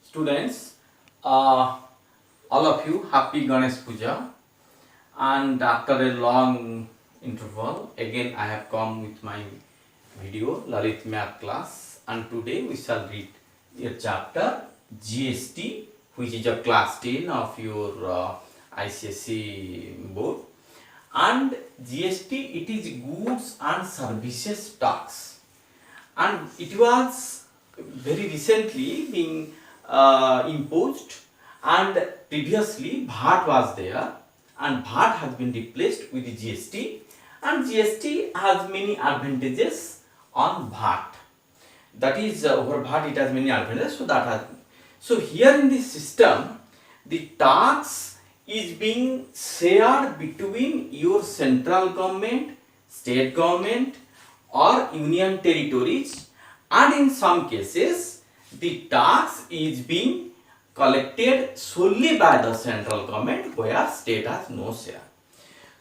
Students, all of you, happy Ganesh Puja. And after a long interval, again I have come with my video Lalit Math class, and today we shall read a chapter GST, which is a class 10 of your ICSE board. And GST, it is goods and services tax, and it was very recently being imposed, and previously VAT was there, and VAT has been replaced with GST, and GST has many advantages on VAT. That is, over VAT it has many advantages. So here in this system, the tax is being shared between your central government, state government, or union territories, and in some cases the tax is being collected solely by the central government where state has no share.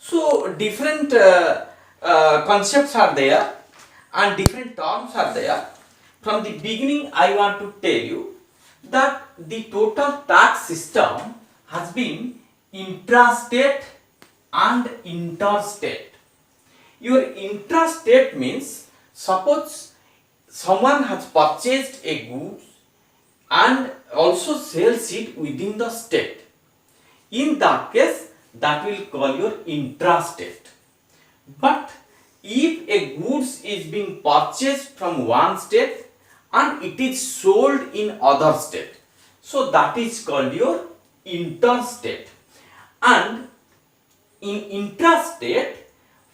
So different concepts are there and different terms are there. From the beginning I want to tell you that the total tax system has been intrastate and interstate. Your intrastate means, suppose someone has purchased a goods and also sells it within the state. In that case, that will call your intrastate. But if a goods is being purchased from one state and it is sold in other state, so that is called your interstate. And in intrastate,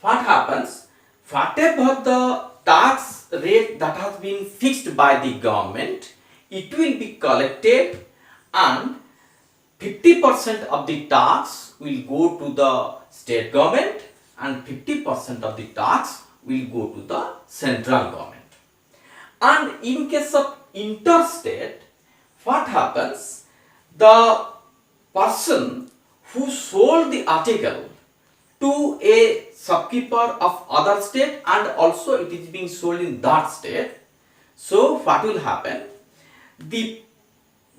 what happens? Whatever the tax rate that has been fixed by the government, it will be collected, and 50% of the tax will go to the state government and 50% of the tax will go to the central government. And in case of interstate, what happens? The person who sold the article to a shopkeeper of other state and also it is being sold in that state, so what will happen? The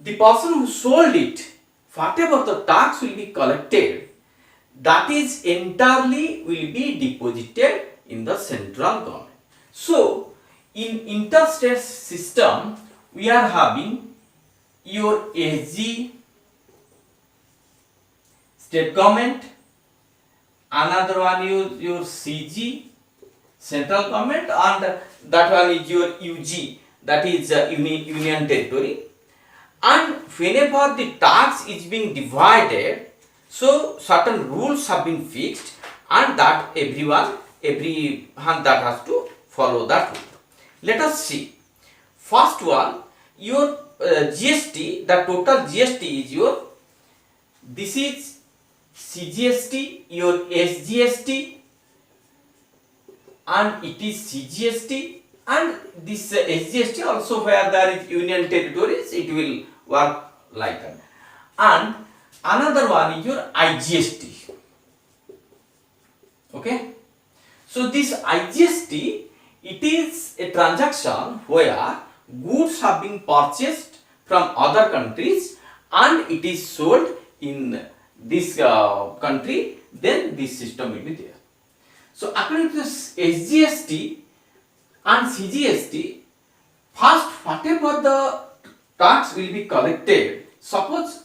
person who sold it, whatever the tax will be collected, that is entirely will be deposited in the central government. So in interstate system we are having your SG, state government, another one is your CG, central government, and that one is your UG, that is union territory. And whenever the tax is being divided, so certain rules have been fixed, and that everyone that has to follow that rule. Let us see. First one, your GST, the total GST is your, this is CGST, your SGST, and it is CGST, and this SGST also, where there is union territories, it will work like that. And another one is your IGST. Okay. So this IGST, it is a transaction where goods have been purchased from other countries and it is sold in this country, then this system will be there. So according to this SGST and CGST, first whatever the tax will be collected, suppose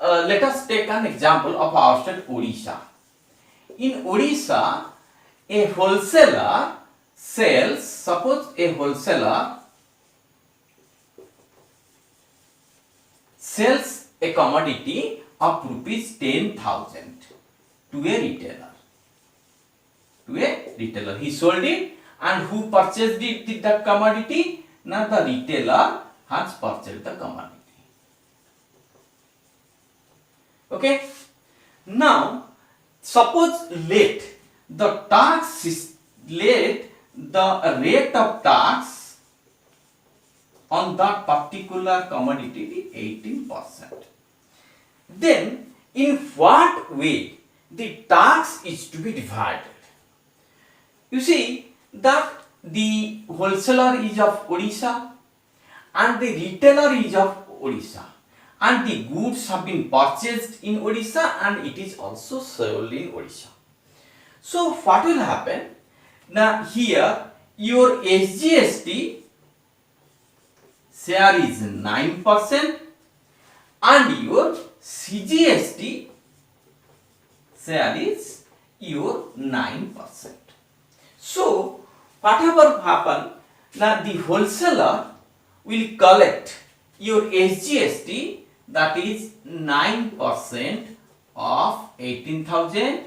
let us take an example of our state Odisha. In Odisha, a wholesaler sells, suppose a wholesaler sells a commodity of rupees 10,000 to a retailer. He sold it, and who purchased that commodity? Now the retailer has purchased the commodity. Okay. Now suppose let the rate of tax on that particular commodity be 18%. Then in what way the tax is to be divided? You see that the wholesaler is of Odisha and the retailer is of Odisha. and the goods have been purchased in Odisha and it is also sold in Odisha. So what will happen? Now here your SGST share is 9% and your CGST share is your 9%. So whatever happen, now the wholesaler will collect your SGST, that is 9% of 18,000,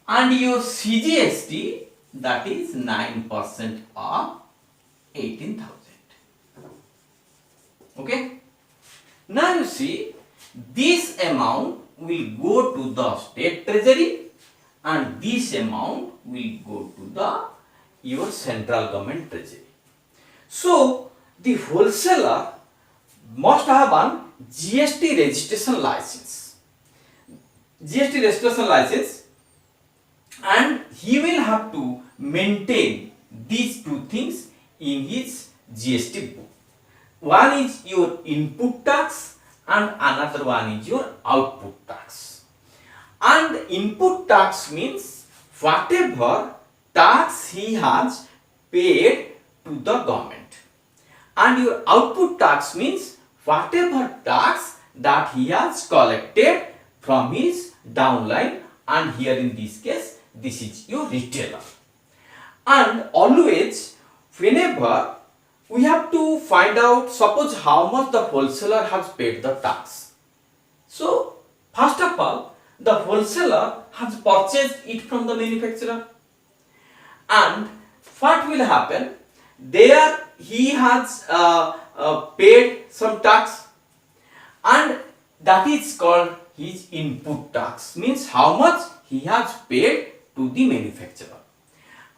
and your CGST, that is 9% of 18,000. Okay. Now you see, this amount will go to the state treasury and this amount will go to the your central government treasury. So the wholesaler must have one GST registration license. GST registration license, and he will have to maintain these two things in his GST book. One is your input tax and another one is your output tax. And input tax means whatever tax he has paid to the government. And your output tax means whatever tax that he has collected from his downline, and here in this case this is your retailer. And always whenever we have to find out, suppose how much the wholesaler has paid the tax. So first of all, the wholesaler has purchased it from the manufacturer, and what will happen, there he has paid some tax, and that is called his input tax, means how much he has paid to the manufacturer.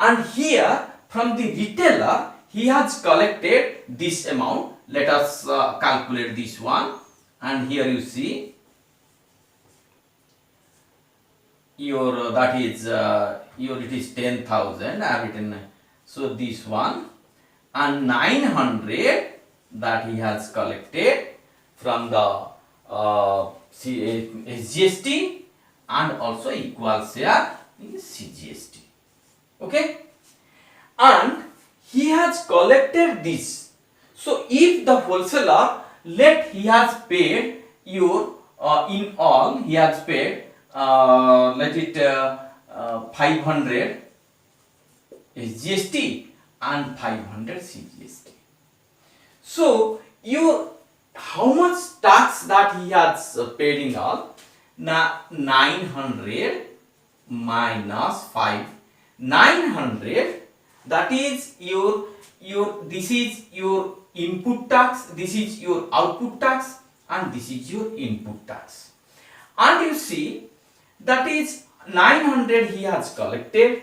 And here from the retailer he has collected this amount. Let us calculate this one, and here you see your that is your it is 10,000 I have written. So this one, and 900 that he has collected from the SGST, and also equal share in CGST. Okay, and he has collected this. So if the wholesaler, let he has paid your in all he has paid let it 500 SGST and 500 CGST. So your how much tax that he has paid in all? Now 900 minus 5, 900, that is your this is your input tax, this is your output tax, and this is your input tax. And you see that is 900 he has collected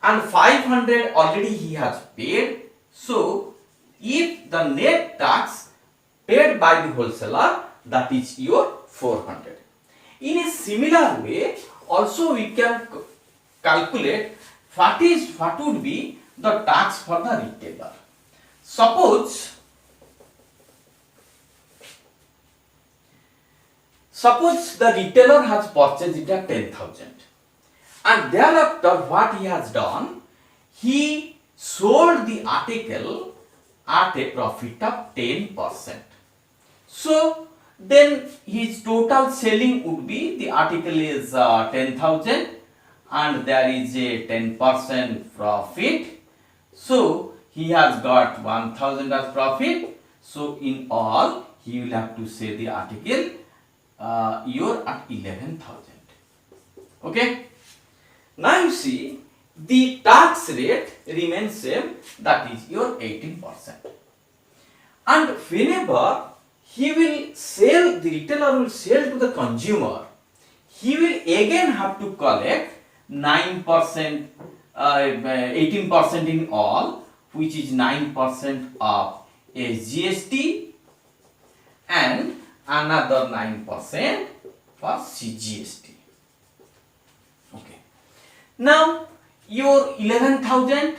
and 500 already he has paid. So if the net tax paid by the wholesaler, that is your 400. In a similar way also we can calculate what would be the tax for the retailer. Suppose the retailer has purchased it at 10,000, and thereafter what he has done, he sold the article at a profit of 10%. So then his total selling would be, the article is 10,000 and there is a 10% profit. So he has got 1,000 as profit. So in all he will have to sell the article you're at 11,000. Okay. Now you see the tax rate remains same, that is your 18%. And whenever he will sell, the retailer will sell to the consumer, he will again have to collect 9%, 18% in all, which is 9% of SGST and another 9% for CGST. Okay. Now your 11,000,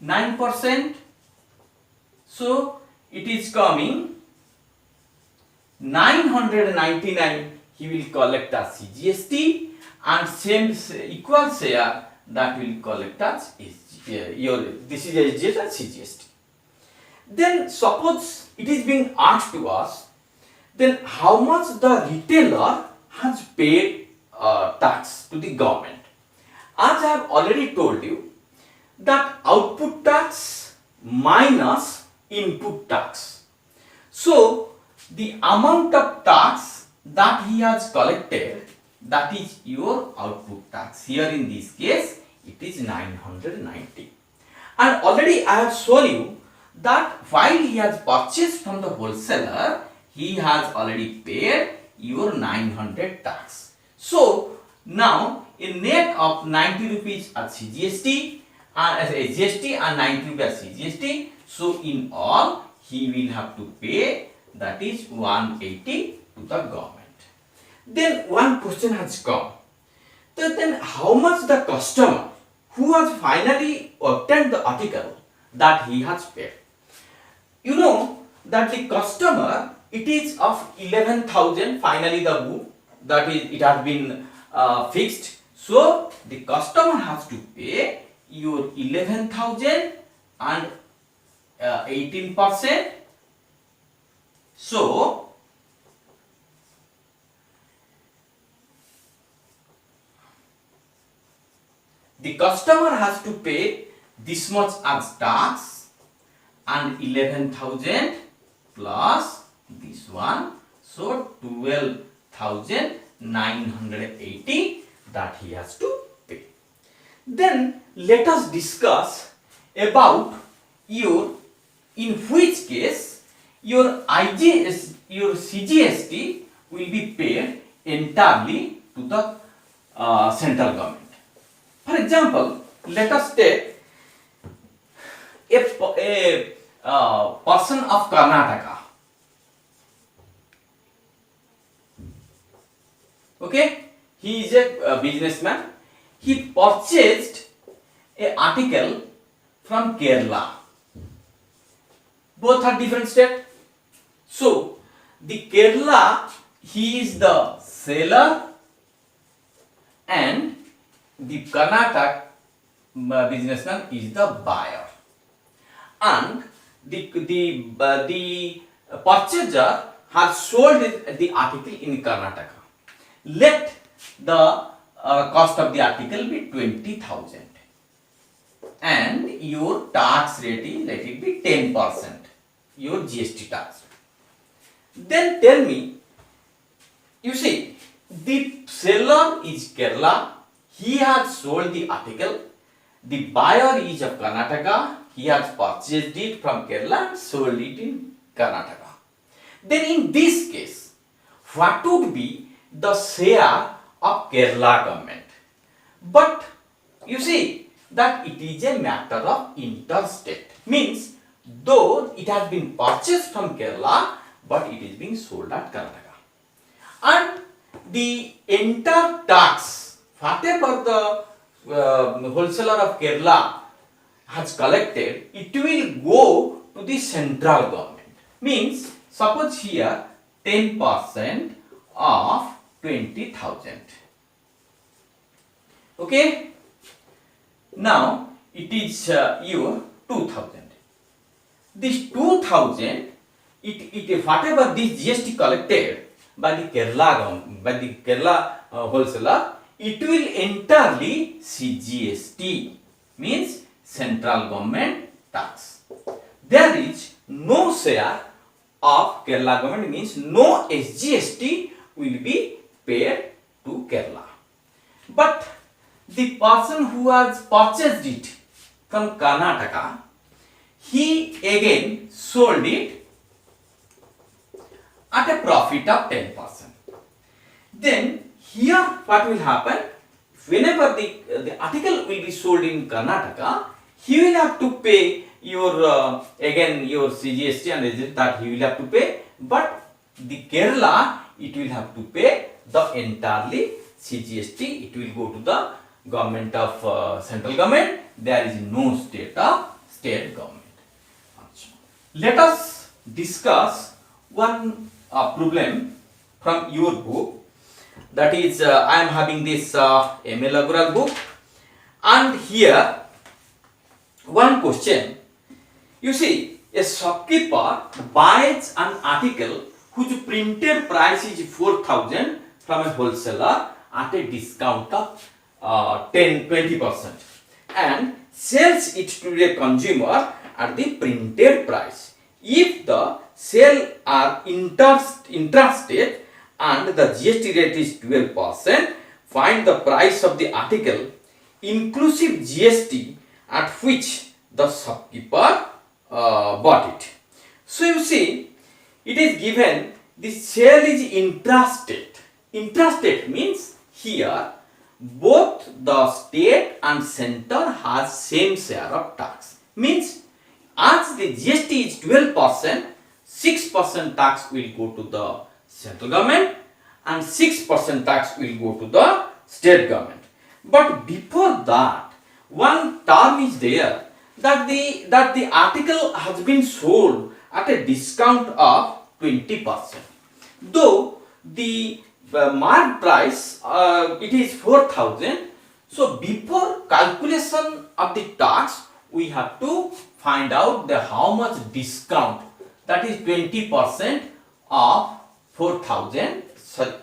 9%, So it is coming 999 he will collect as CGST, and same equal share that will collect as this is SGST and CGST. Then suppose it is being asked to us, then how much the retailer has paid tax to the government. As I have already told you that output tax minus input tax. So the amount of tax that he has collected, that is your output tax. Here in this case it is 990. And already I have shown you that while he has purchased from the wholesaler, he has already paid your 900 tax. So now in net of 90 rupees as CGST as SGST and 90 rupees as CGST. So in all he will have to pay, that is 180 to the government. Then one question has come. Then how much the customer who has finally obtained the article that he has paid? You know that the customer, it is of 11,000 finally the book, that is it has been fixed. So the customer has to pay your 11,000 and 18%. So the customer has to pay this much as tax and 11,000 plus this one, so 12,980 that he has to pay. Then let us discuss about your, in which case your CGST will be paid entirely to the central government. For example, let us take a person of Karnataka. Okay, he is a businessman. He purchased an article from Kerala. Both are different states. So the Kerala, he is the seller and the Karnataka businessman is the buyer, and the purchaser has sold the article in Karnataka. Let the cost of the article be 20,000 and your tax rate is, let it be 10%, your GST tax. Then tell me, you see, the seller is Kerala, he has sold the article, the buyer is of Karnataka, he has purchased it from Kerala and sold it in Karnataka. Then in this case, what would be the share of Kerala government? But you see that it is a matter of interstate, means though it has been purchased from Kerala, but it is being sold at Karnataka, and the entire tax, whatever the wholesaler of Kerala has collected, it will go to the central government. Means suppose here 10% of 20,000. Okay. Now it is your 2,000. This 2,000, it whatever this GST collected by the Kerala wholesaler, it will entirely CGST, means central government tax. There is no share of Kerala government, means no SGST will be paid to Kerala. But the person who has purchased it from Karnataka, he again sold it at a profit of 10%. Then here what will happen, whenever the article will be sold in Karnataka, he will have to pay your again your CGST and SGST that he will have to pay, but the Kerala, it will have to pay the entirely CGST, it will go to the government of central government, there is no state government. Let us discuss one problem from your book. That is, I am having this ML Agrawal book, and here one question. You see, a shopkeeper buys an article whose printed price is 4,000 from a wholesaler at a discount of 20% and sells it to a consumer at the printed price. If the sale are interested and the GST rate is 12%, find the price of the article inclusive GST at which the shopkeeper bought it. So you see, it is given the sale is intrastate. Intrastate means here both the state and center has same share of tax. Means as the GST is 12%, 6% tax will go to the central government and 6% tax will go to the state government. But before that, one term is there that the article has been sold at a discount of 20%. Though the marked price it is 4,000. So before calculation of the tax, we have to find out the how much discount, that is 20% of 4,000. Sorry,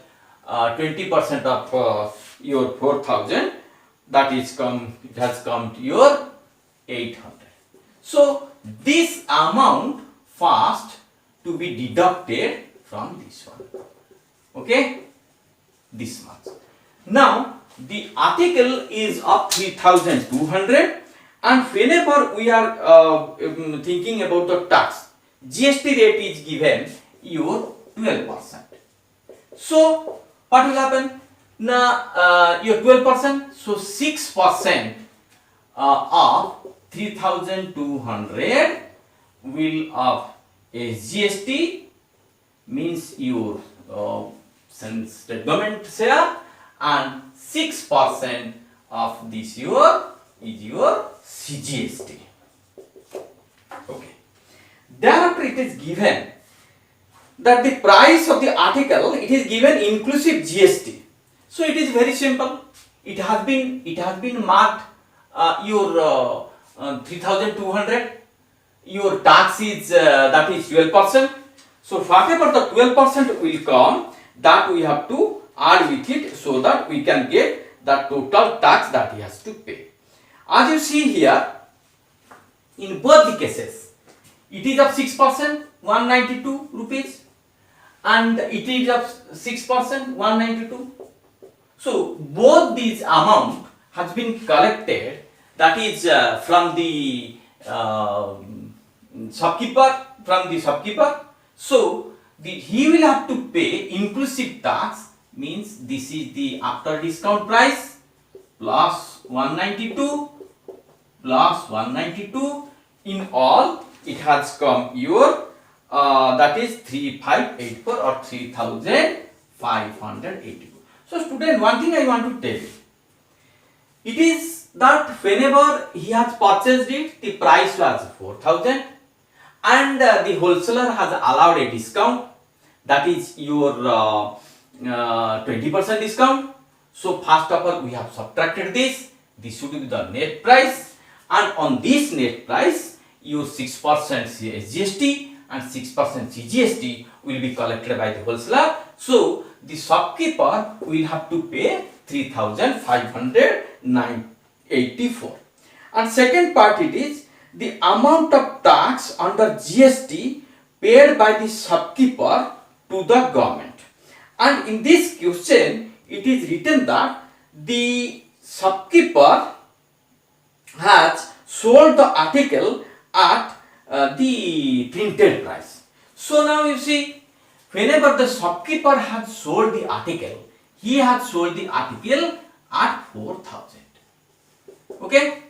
20% of your 4,000, that is it has come to your 800. So this amount first to be deducted from this one. Okay, this much. Now the article is of 3,200, and whenever we are thinking about the tax, GST rate is given your 12%. So what will happen? Now your 12%, so 6% of 3,200 will of a GST, means your state government share, and 6% of this is your CGST. Okay. Thereafter it is given that the price of the article, it is given inclusive GST. So it is very simple. It has been marked your 3,200. Your tax is that is 12%. So whatever the 12% will come, that we have to add with it so that we can get the total tax that he has to pay. As you see here, in both the cases, it is of 6%, 192 rupees, and it is of 6%, 192. So both these amount has been collected, that is from the shopkeeper. So he will have to pay inclusive tax, means this is the after discount price plus 192 plus 192. In all, it has come your that is 3584 or 3,584. So student, one thing I want to tell you, it is that whenever he has purchased it, the price was 4,000 and the wholesaler has allowed a discount, that is your 20% discount. So first of all we have subtracted this should be the net price, and on this net price your 6% GST and 6% CGST will be collected by the wholesaler. So the shopkeeper will have to pay 3,584. And second part, it is the amount of tax under GST paid by the shopkeeper to the government. And in this question, it is written that the shopkeeper has sold the article at the printed price. So now you see, whenever the shopkeeper has sold the article, he has sold the article at 4,000. Okay.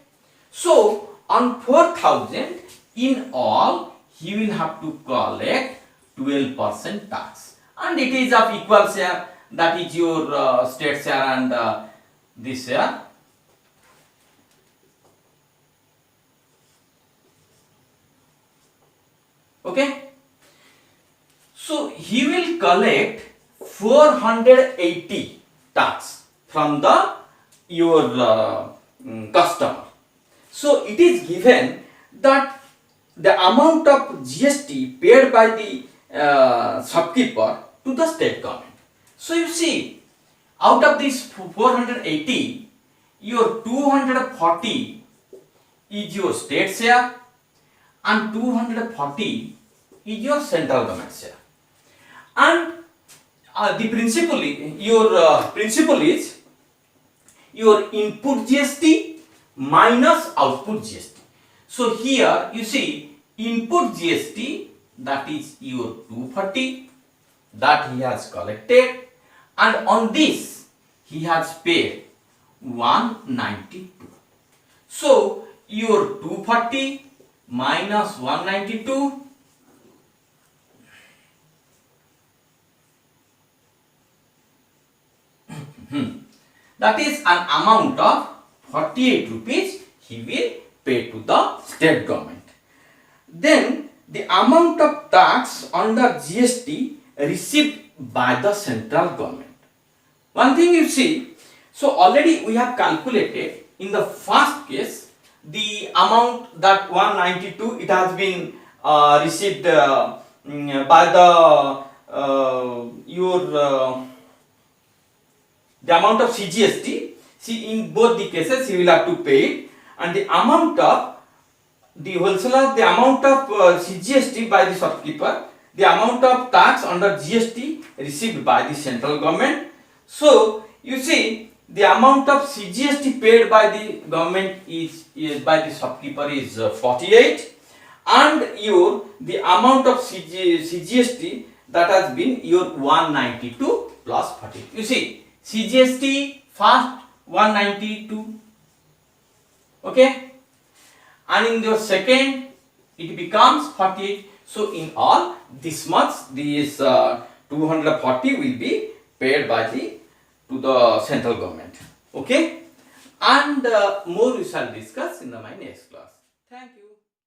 So on 4,000, in all, he will have to collect 12% tax, and it is of equal share, that is your state share and this share. Okay, so he will collect 480 tax from the your customer. So it is given that the amount of GST paid by the shopkeeper to the state government. So you see, out of this 480, your 240 is your state share and 240 is your central government share. And the principle, your principle is your input GST minus output GST. So here you see input GST, that is your 240 that he has collected, and on this he has paid 192. So your 240 minus 192, that is an amount of 48 rupees he will pay to the state government. Then the amount of tax under GST received by the central government. One thing you see, so already we have calculated in the first case the amount that 192 it has been received by the your the amount of CGST. See, in both the cases you will have to pay it, and the amount of the wholesaler, the amount of CGST by the shopkeeper, the amount of tax under GST received by the central government. So you see the amount of CGST paid by the government is by the shopkeeper is 48, and your the amount of CGST that has been your 192 plus 40. You see CGST first 192, okay, and in your second it becomes 48. So in all this much this 240 will be paid by the to the central government, okay, and more we shall discuss in my next class. Thank you.